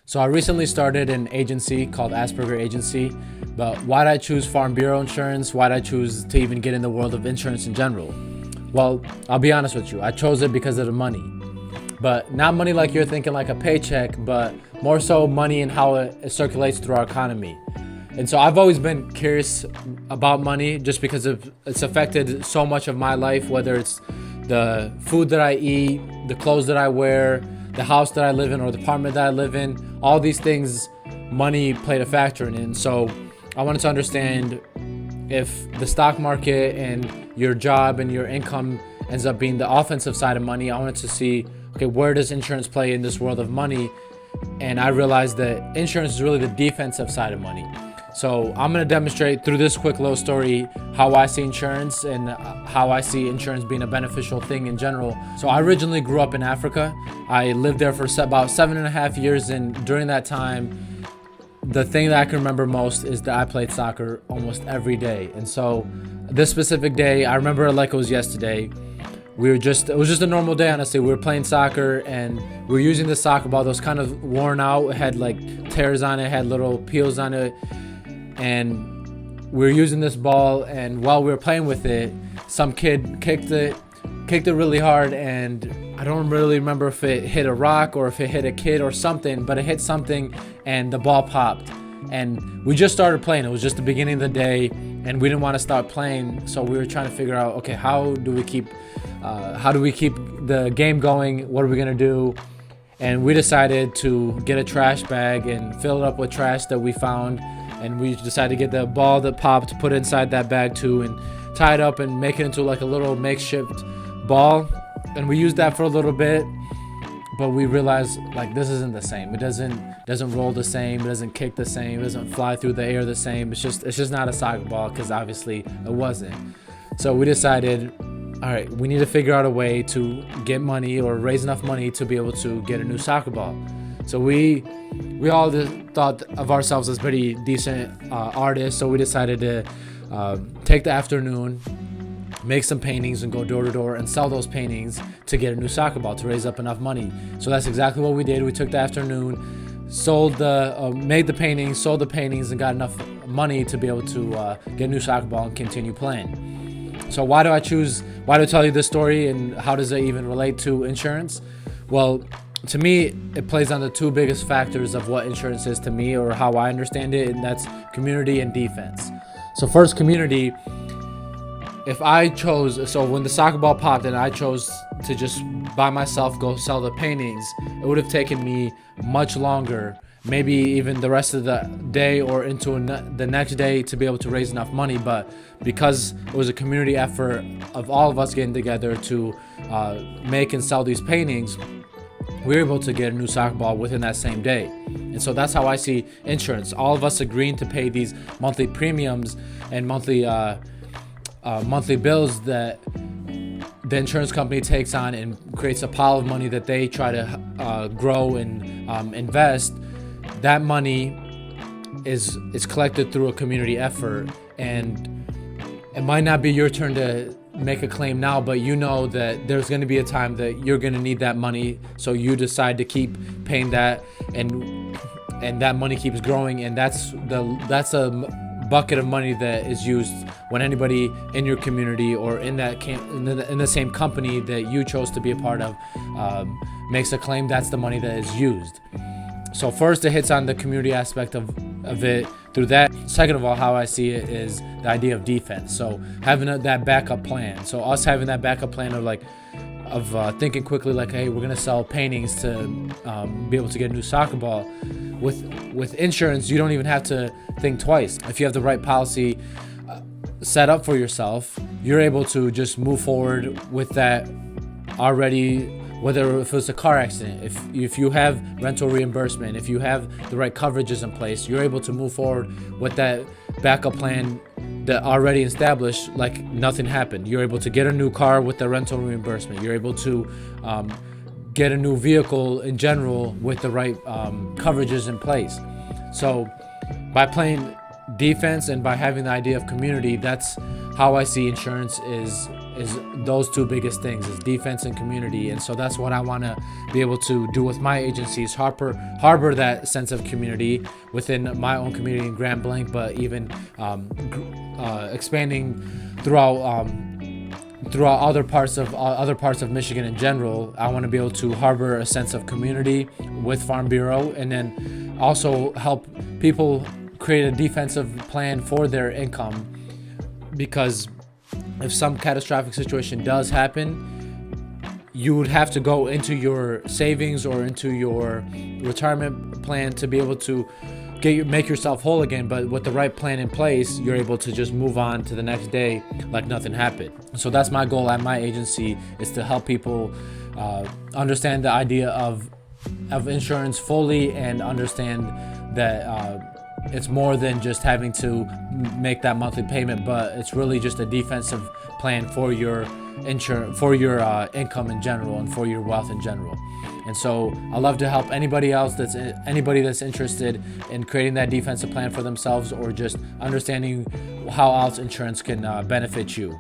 So I recently started an agency called Asperger Agency, but why did I choose Farm Bureau Insurance? Why did I choose to even get in the world of insurance in general? Well, I'll be honest with you. I chose it because of the money, but not money like you're thinking like a paycheck, but more so money and how it circulates through our economy. And so I've always been curious about money just because it's affected so much of my life, whether it's the food that I eat, the clothes that I wear, the house that I live in or the apartment that I live in. All these things, money played a factor in it. And so I wanted to understand if the stock market and your job and your income ends up being the offensive side of money. I wanted to see, okay, where does insurance play in this world of money? And I realized that insurance is really the defensive side of money. So I'm going to demonstrate through this quick little story how I see insurance and how I see insurance being a beneficial thing in general. So I originally grew up in Africa. I lived there for about 7.5 years, and during that time, the thing that I can remember most is that I played soccer almost every day. And so this specific day, I remember it like it was yesterday. It was just a normal day, honestly. We were playing soccer and we were using the soccer ball that was kind of worn out. It had like tears on it, had little peels on it. And we were using this ball, and while we were playing with it, some kid kicked it really hard, and I don't really remember if it hit a rock or if it hit a kid or something, but it hit something and the ball popped. And we just started playing. It was just the beginning of the day, and we didn't want to stop playing, so we were trying to figure out, okay, how do we keep the game going? What are we gonna do? And we decided to get a trash bag and fill it up with trash that we found. And we decided to get the ball that popped, put it inside that bag too, and tie it up and make it into like a little makeshift ball. And we used that for a little bit, but we realized like this isn't the same. It doesn't roll the same. It doesn't kick the same. It doesn't fly through the air the same. It's just not a soccer ball, because obviously it wasn't. So we decided, all right, we need to figure out a way to get money or raise enough money to be able to get a new soccer ball. So we all thought of ourselves as pretty decent artists, so we decided to take the afternoon, make some paintings, and go door to door and sell those paintings to get a new soccer ball to raise up enough money. So that's exactly what we did. We took the afternoon, made the paintings, sold the paintings, and got enough money to be able to get a new soccer ball and continue playing. So why do I tell you this story, and how does it even relate to insurance? Well, to me, it plays on the two biggest factors of what insurance is to me, or how I understand it, and that's community and defense. So first, community. So when the soccer ball popped and I chose to just by myself go sell the paintings, it would have taken me much longer, maybe even the rest of the day or into the next day, to be able to raise enough money. But because it was a community effort of all of us getting together to make and sell these paintings, we were able to get a new soccer ball within that same day. And so that's how I see insurance. All of us agreeing to pay these monthly premiums and monthly bills that the insurance company takes on and creates a pile of money that they try to grow and invest. That money is collected through a community effort, and it might not be your turn to make a claim now, but you know that there's going to be a time that you're going to need that money, so you decide to keep paying that, and that money keeps growing, and that's a bucket of money that is used when anybody in your community or in the same company that you chose to be a part of makes a claim. That's the money that is used. So first, it hits on the community aspect of it through that. Second of all, how I see it is the idea of defense. So having that backup plan. So us having that backup plan of thinking quickly, like, hey, we're gonna sell paintings to be able to get a new soccer ball. With insurance, you don't even have to think twice. If you have the right policy set up for yourself, you're able to just move forward with that already. Whether if it's a car accident, if you have rental reimbursement, if you have the right coverages in place, you're able to move forward with that backup plan that already established, like nothing happened. You're able to get a new car with the rental reimbursement. You're able to get a new vehicle in general with the right coverages in place. So by playing defense and by having the idea of community, that's how I see insurance is those two biggest things, is defense and community. And so that's what I want to be able to do with my agencies, harbor that sense of community within my own community in Grand Blanc, but even expanding throughout other parts of Michigan in general. I want to be able to harbor a sense of community with Farm Bureau, and then also help people create a defensive plan for their income, because if some catastrophic situation does happen, you would have to go into your savings or into your retirement plan to be able to make yourself whole again. But with the right plan in place, you're able to just move on to the next day like nothing happened. So that's my goal at my agency, is to help people understand the idea of insurance fully, and understand that it's more than just having to make that monthly payment, but it's really just a defensive plan for your insurance, for your income in general, and for your wealth in general. And so I love to help anybody that's interested in creating that defensive plan for themselves, or just understanding how else insurance can benefit you.